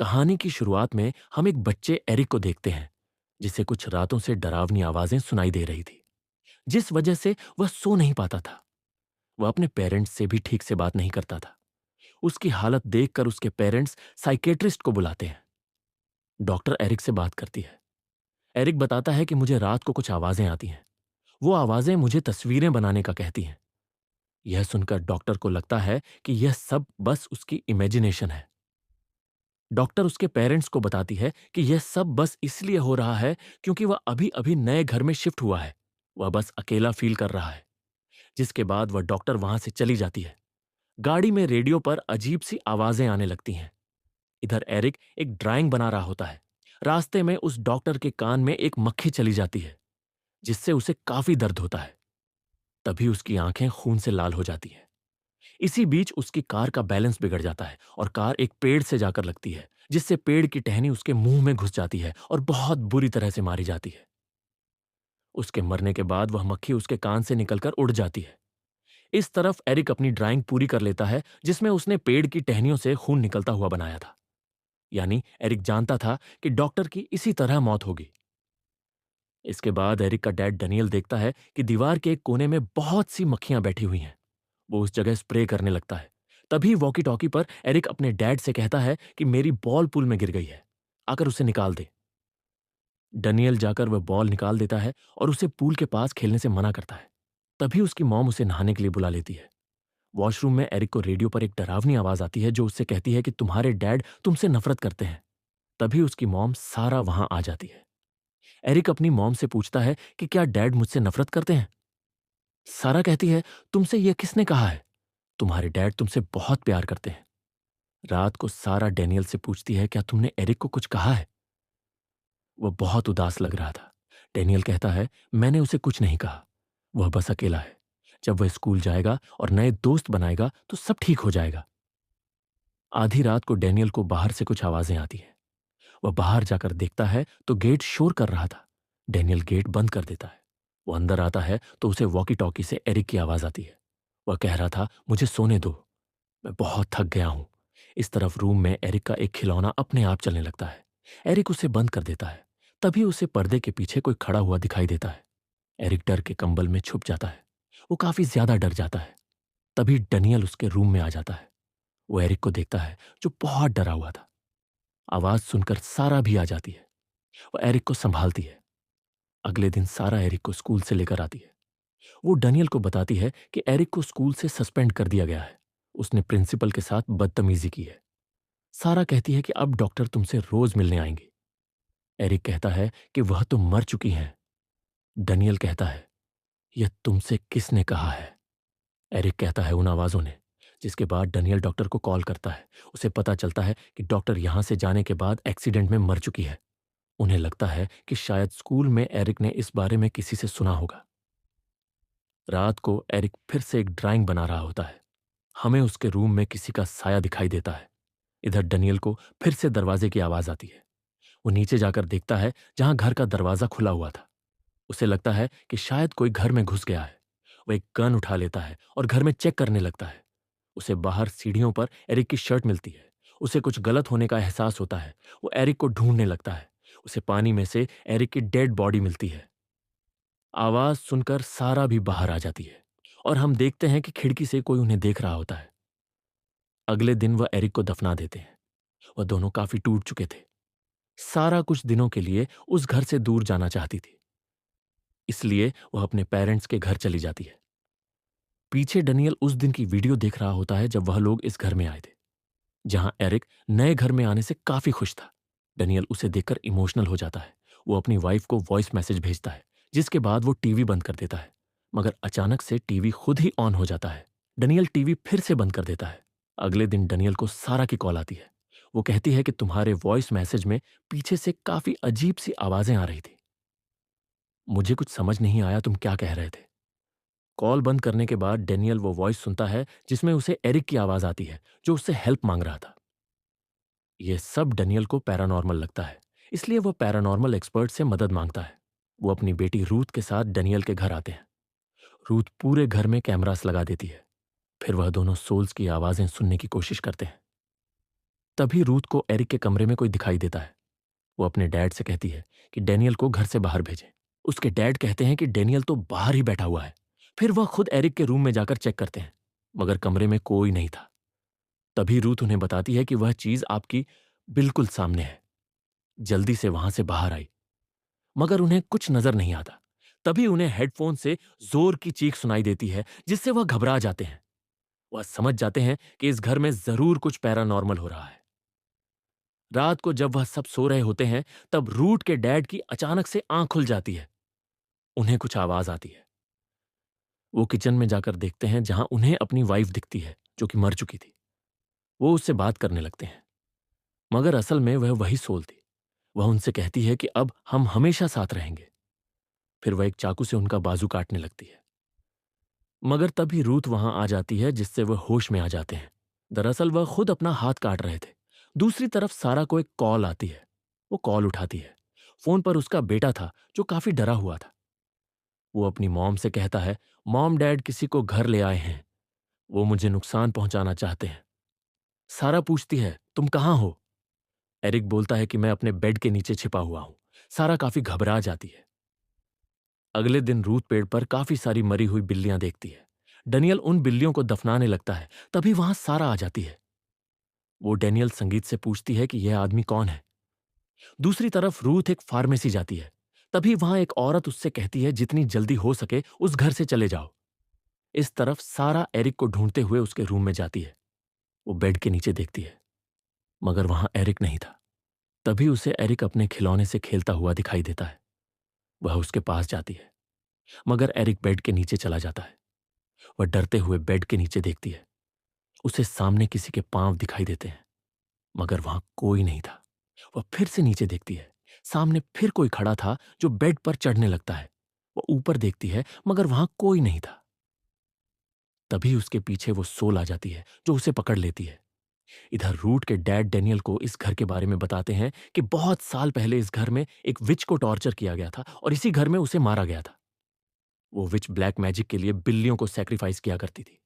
कहानी की शुरुआत में हम एक बच्चे एरिक को देखते हैं जिसे कुछ रातों से डरावनी आवाजें सुनाई दे रही थी, जिस वजह से वह सो नहीं पाता था। वह अपने पेरेंट्स से भी ठीक से बात नहीं करता था। उसकी हालत देखकर उसके पेरेंट्स साइकेट्रिस्ट को बुलाते हैं। डॉक्टर एरिक से बात करती है। एरिक बताता है कि मुझे रात को कुछ आवाजें आती हैं। वो आवाजें मुझे तस्वीरें बनाने का कहती हैं। यह सुनकर डॉक्टर को लगता है कि यह सब बस उसकी इमेजिनेशन है। डॉक्टर उसके पेरेंट्स को बताती है कि यह सब बस इसलिए हो रहा है क्योंकि वह अभी अभी नए घर में शिफ्ट हुआ है। वह बस अकेला फील कर रहा है। जिसके बाद वह डॉक्टर वहां से चली जाती है। गाड़ी में रेडियो पर अजीब सी आवाजें आने लगती हैं। इधर एरिक एक ड्राइंग बना रहा होता है। रास्ते में उस डॉक्टर के कान में एक मक्खी चली जाती है, जिससे उसे काफी दर्द होता है। तभी उसकी आंखें खून से लाल हो जाती हैं। इसी बीच उसकी कार का बैलेंस बिगड़ जाता है और कार एक पेड़ से जाकर लगती है, जिससे पेड़ की टहनी उसके मुंह में घुस जाती है और बहुत बुरी तरह से मारी जाती है। उसके मरने के बाद वह मक्खी उसके कान से निकलकर उड़ जाती है। इस तरफ एरिक अपनी ड्राइंग पूरी कर लेता है, जिसमें उसने पेड़ की टहनियों से खून निकलता हुआ बनाया था। यानी एरिक जानता था कि डॉक्टर की इसी तरह मौत होगी। इसके बाद एरिक का डैड डैनियल देखता है कि दीवार के एक कोने में बहुत सी मक्खियां बैठी हुई हैं। वो उस जगह स्प्रे करने लगता है। तभी वॉकी टॉकी पर एरिक अपने डैड से कहता है कि मेरी बॉल पूल में गिर गई है, आकर उसे निकाल दे। डैनियल जाकर वह बॉल निकाल देता है और उसे पूल के पास खेलने से मना करता है। तभी उसकी मॉम उसे नहाने के लिए बुला लेती है। वॉशरूम में एरिक को रेडियो पर एक डरावनी आवाज आती है जो उससे कहती है कि तुम्हारे डैड तुमसे नफरत करते हैं। तभी उसकी मॉम सारा वहां आ जाती है। एरिक अपनी मॉम से पूछता है कि क्या डैड मुझसे नफरत करते हैं। सारा कहती है, तुमसे यह किसने कहा है? तुम्हारे डैड तुमसे बहुत प्यार करते हैं। रात को सारा डैनियल से पूछती है, क्या तुमने एरिक को कुछ कहा है? वह बहुत उदास लग रहा था। डैनियल कहता है, मैंने उसे कुछ नहीं कहा। वह बस अकेला है। जब वह स्कूल जाएगा और नए दोस्त बनाएगा तो सब ठीक हो जाएगा। आधी रात को डैनियल को बाहर से कुछ आवाजें आती हैं। वह बाहर जाकर देखता है तो गेट शोर कर रहा था। डैनियल गेट बंद कर देता है। वो अंदर आता है तो उसे वॉकी टॉकी से एरिक की आवाज आती है। वह कह रहा था, मुझे सोने दो, मैं बहुत थक गया हूं। इस तरफ रूम में एरिक का एक खिलौना अपने आप चलने लगता है। एरिक उसे बंद कर देता है। तभी उसे पर्दे के पीछे कोई खड़ा हुआ दिखाई देता है। एरिक डर के कंबल में छुप जाता है। वो काफी ज्यादा डर जाता है। तभी डैनियल उसके रूम में आ जाता है। वो एरिक को देखता है जो बहुत डरा हुआ था। आवाज सुनकर सारा भी आ जाती है। वो एरिक को संभालती है। अगले दिन सारा एरिक को स्कूल से लेकर आती है। वो डैनियल को बताती है कि एरिक को स्कूल से सस्पेंड कर दिया गया है। उसने प्रिंसिपल के साथ बदतमीजी की है। सारा कहती है कि अब डॉक्टर तुमसे रोज मिलने आएंगे। एरिक कहता है कि वह तो मर चुकी हैं। डैनियल कहता है, यह तुमसे किसने कहा है? एरिक कहता है, उन आवाजों ने। जिसके बाद डैनियल डॉक्टर को कॉल करता है। उसे पता चलता है कि डॉक्टर यहां से जाने के बाद एक्सीडेंट में मर चुकी है। उन्हें लगता है कि शायद स्कूल में एरिक ने इस बारे में किसी से सुना होगा। रात को एरिक फिर से एक ड्राइंग बना रहा होता है। हमें उसके रूम में किसी का साया दिखाई देता है। इधर डैनियल को फिर से दरवाजे की आवाज आती है। वो नीचे जाकर देखता है जहां घर का दरवाजा खुला हुआ था। उसे लगता है कि शायद कोई घर में घुस गया है। वह एक गन उठा लेता है और घर में चेक करने लगता है। उसे बाहर सीढ़ियों पर एरिक की शर्ट मिलती है। उसे कुछ गलत होने का एहसास होता है। वो एरिक को ढूंढने लगता है। उसे पानी में से एरिक की डेड बॉडी मिलती है। आवाज सुनकर सारा भी बाहर आ जाती है और हम देखते हैं कि खिड़की से कोई उन्हें देख रहा होता है। अगले दिन वह एरिक को दफना देते हैं। वह दोनों काफी टूट चुके थे। सारा कुछ दिनों के लिए उस घर से दूर जाना चाहती थी, इसलिए वह अपने पेरेंट्स के घर चली जाती है। पीछे डैनियल उस दिन की वीडियो देख रहा होता है जब वह लोग इस घर में आए थे, जहां एरिक नए घर में आने से काफी खुश था। डैनियल उसे देखकर इमोशनल हो जाता है। वो अपनी वाइफ को वॉइस मैसेज भेजता है, जिसके बाद वो टीवी बंद कर देता है। मगर अचानक से टीवी खुद ही ऑन हो जाता है। डैनियल टीवी फिर से बंद कर देता है। अगले दिन डैनियल को सारा की कॉल आती है। वो कहती है कि तुम्हारे वॉइस मैसेज में पीछे से काफी अजीब सी आवाजें आ रही थी। मुझे कुछ समझ नहीं आया तुम क्या कह रहे थे। कॉल बंद करने के बाद डैनियल वो वॉइस सुनता है जिसमें उसे एरिक की आवाज आती है, जो उससे हेल्प मांग रहा था। यह सब डैनियल को पैरानॉर्मल लगता है, इसलिए वो पैरानॉर्मल एक्सपर्ट से मदद मांगता है। वो अपनी बेटी रूथ के साथ डैनियल के घर आते हैं। रूथ पूरे घर में कैमरास लगा देती है। फिर वह दोनों सोल्स की आवाजें सुनने की कोशिश करते हैं। तभी रूथ को एरिक के कमरे में कोई दिखाई देता है। वो अपने डैड से कहती है कि डैनियल को घर से बाहर भेजें। उसके डैड कहते हैं कि डैनियल तो बाहर ही बैठा हुआ है। फिर वह खुद एरिक के रूम में जाकर चेक करते हैं, मगर कमरे में कोई नहीं था। तभी रूथ उन्हें बताती है कि वह चीज आपकी बिल्कुल सामने है। जल्दी से वहां से बाहर आई, मगर उन्हें कुछ नजर नहीं आता। तभी उन्हें हेडफोन से जोर की चीख सुनाई देती है, जिससे वह घबरा जाते हैं। वह समझ जाते हैं कि इस घर में जरूर कुछ पैरानॉर्मल हो रहा है। रात को जब वह सब सो रहे होते हैं, तब रूट के डैड की अचानक से आंख खुल जाती है। उन्हें कुछ आवाज आती है। वो किचन में जाकर देखते हैं, जहां उन्हें अपनी वाइफ दिखती है जो कि मर चुकी थी। वो उससे बात करने लगते हैं, मगर असल में वह वही सोल थी। वह उनसे कहती है कि अब हम हमेशा साथ रहेंगे। फिर वह एक चाकू से उनका बाजू काटने लगती है, मगर तभी रूथ वहां आ जाती है, जिससे वह होश में आ जाते हैं। दरअसल वह खुद अपना हाथ काट रहे थे। दूसरी तरफ सारा को एक कॉल आती है। वो कॉल उठाती है। फोन पर उसका बेटा था, जो काफी डरा हुआ था। वो अपनी मॉम से कहता है, मॉम डैड किसी को घर ले आए हैं। वो मुझे नुकसान पहुंचाना चाहते हैं। सारा पूछती है, तुम कहां हो? एरिक बोलता है कि मैं अपने बेड के नीचे छिपा हुआ हूं। सारा काफी घबरा जाती है। अगले दिन रूथ पेड़ पर काफी सारी मरी हुई बिल्लियां देखती है। डेनियल उन बिल्लियों को दफनाने लगता है। तभी वहां सारा आ जाती है। वो डेनियल संगीत से पूछती है कि यह आदमी कौन है। दूसरी तरफ रूथ एक फार्मेसी जाती है। तभी वहां एक औरत उससे कहती है, जितनी जल्दी हो सके उस घर से चले जाओ। इस तरफ सारा एरिक को ढूंढते हुए उसके रूम में जाती है। वो बेड के नीचे देखती है, मगर वहां एरिक नहीं था। तभी उसे एरिक अपने खिलौने से खेलता हुआ दिखाई देता है। वह उसके पास जाती है, मगर एरिक बेड के नीचे चला जाता है। वह डरते हुए बेड के नीचे देखती है। उसे सामने किसी के पांव दिखाई देते हैं, मगर वहां कोई नहीं था। वह फिर से नीचे देखती है। सामने फिर कोई खड़ा था, जो बेड पर चढ़ने लगता है। वह ऊपर देखती है, मगर वहां कोई नहीं था। तभी उसके पीछे वो सोल आ जाती है, जो उसे पकड़ लेती है। इधर रूट के डैड डेनियल को इस घर के बारे में बताते हैं कि बहुत साल पहले इस घर में एक विच को टॉर्चर किया गया था और इसी घर में उसे मारा गया था। वो विच ब्लैक मैजिक के लिए बिल्लियों को सैक्रिफाइस किया करती थी।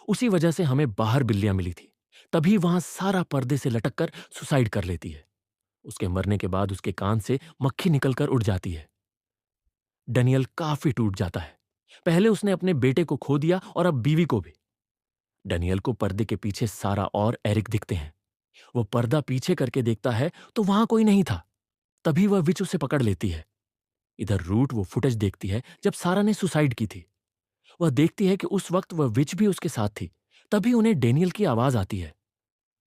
उसी वजह से हमें बाहर बिल्लियां मिली थी। तभी वहां सारा पर्दे से लटक कर सुसाइड कर लेती है। उसके मरने के बाद उसके कान से मक्खी निकलकर उड़ जाती है। डेनियल काफी टूट जाता है। पहले उसने अपने बेटे को खो दिया और अब बीवी को भी। डेनियल को पर्दे के पीछे सारा और एरिक दिखते हैं। वो पर्दा पीछे करके देखता है तो वहां कोई नहीं था। तभी वह विच उसे पकड़ लेती है। इधर रूट वो फुटेज देखती है जब सारा ने सुसाइड की थी। वह देखती है कि उस वक्त वह विच भी उसके साथ थी। तभी उन्हें डेनियल की आवाज आती है।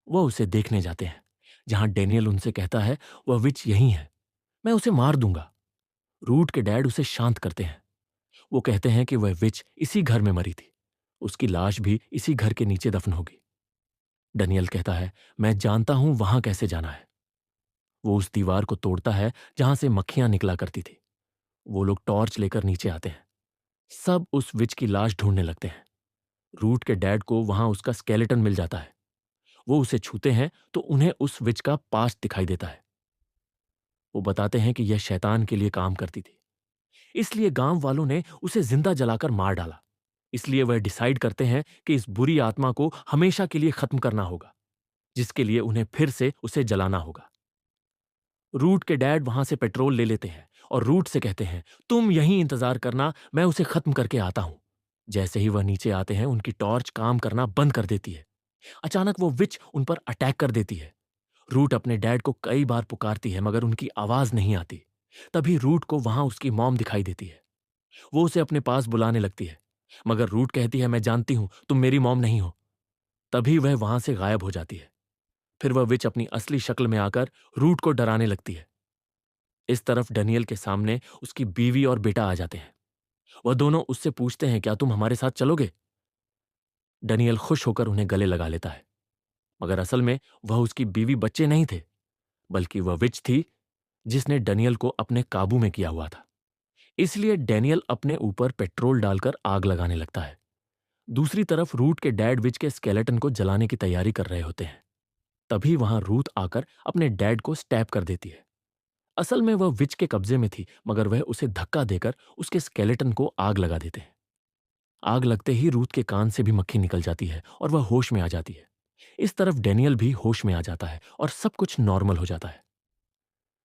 वह उसे देखने जाते हैं, जहां डेनियल उनसे कहता है, वह विच यही है, मैं उसे मार दूंगा। रूट के डैड उसे शांत करते हैं। वो कहते हैं कि वह विच इसी घर में मरी थी। उसकी लाश भी इसी घर के नीचे दफन होगी। डेनियल कहता है, मैं जानता हूं वहां कैसे जाना है। वो उस दीवार को तोड़ता है जहां से मक्खियां निकला करती थी। वो लोग टॉर्च लेकर नीचे आते हैं। सब उस विच की लाश ढूंढने लगते हैं। रूट के डैड को वहां उसका स्केलेटन मिल जाता है। वो उसे छूते हैं तो उन्हें उस विच का पास्ट दिखाई देता है। वो बताते हैं कि यह शैतान के लिए काम करती थी, इसलिए गांव वालों ने उसे जिंदा जलाकर मार डाला। इसलिए वह डिसाइड करते हैं कि इस बुरी आत्मा को हमेशा के लिए खत्म करना होगा, जिसके लिए उन्हें फिर से उसे जलाना होगा। रूट के डैड वहां से पेट्रोल ले लेते हैं और रूट से कहते हैं, तुम यहीं इंतजार करना, मैं उसे खत्म करके आता हूं। जैसे ही वह नीचे आते हैं, उनकी टॉर्च काम करना बंद कर देती है। अचानक वो विच उन पर अटैक कर देती है। रूट अपने डैड को कई बार पुकारती है, मगर उनकी आवाज नहीं आती। तभी रूट को वहां उसकी मॉम दिखाई देती है। वो उसे अपने पास बुलाने लगती है, मगर रूट कहती है, मैं जानती हूं तुम मेरी मॉम नहीं हो। तभी वह वहां से गायब हो जाती है। फिर वह विच अपनी असली शक्ल में आकर रूट को डराने लगती है। इस तरफ डेनियल के सामने उसकी बीवी और बेटा आ जाते हैं। वह दोनों उससे पूछते हैं, क्या तुम हमारे साथ चलोगे? डेनियल खुश होकर उन्हें गले लगा लेता है, मगर असल में वह उसकी बीवी बच्चे नहीं थे, बल्कि वह विच थी जिसने डेनियल को अपने काबू में किया हुआ था। इसलिए डेनियल अपने ऊपर पेट्रोल डालकर आग लगाने लगता है। दूसरी तरफ रूट के डैड विच के स्केलेटन को जलाने की तैयारी कर रहे होते हैं। तभी वहां रूथ आकर अपने डैड को स्टैब कर देती है। असल में वह विच के कब्जे में थी, मगर वह उसे धक्का देकर उसके स्केलेटन को आग लगा देते हैं। आग लगते ही रूथ के कान से भी मक्खी निकल जाती है और वह होश में आ जाती है। इस तरफ डेनियल भी होश में आ जाता है और सब कुछ नॉर्मल हो जाता है।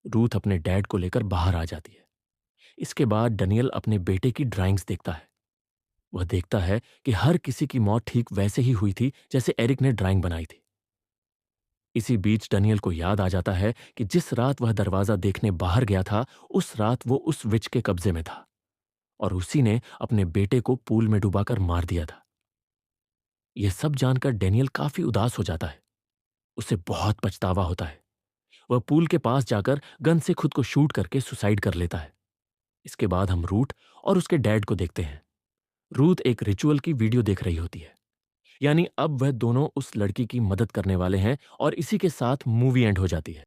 रूथ अपने डैड को लेकर बाहर आ जाती है। इसके बाद डेनियल अपने बेटे की ड्राइंग्स देखता है। वह देखता है कि हर किसी की मौत ठीक वैसे ही हुई थी जैसे एरिक ने ड्राइंग बनाई थी। इसी बीच डेनियल को याद आ जाता है कि जिस रात वह दरवाजा देखने बाहर गया था, उस रात वो उस विच के कब्जे में था और उसी ने अपने बेटे को पूल में डुबाकर मार दिया था। यह सब जानकर डेनियल काफी उदास हो जाता है। उसे बहुत पछतावा होता है। वह पूल के पास जाकर गन से खुद को शूट करके सुसाइड कर लेता है। इसके बाद हम रूथ और उसके डैड को देखते हैं। रूथ एक रिचुअल की वीडियो देख रही होती है, यानी अब वह दोनों उस लड़की की मदद करने वाले हैं और इसी के साथ मूवी एंड हो जाती है।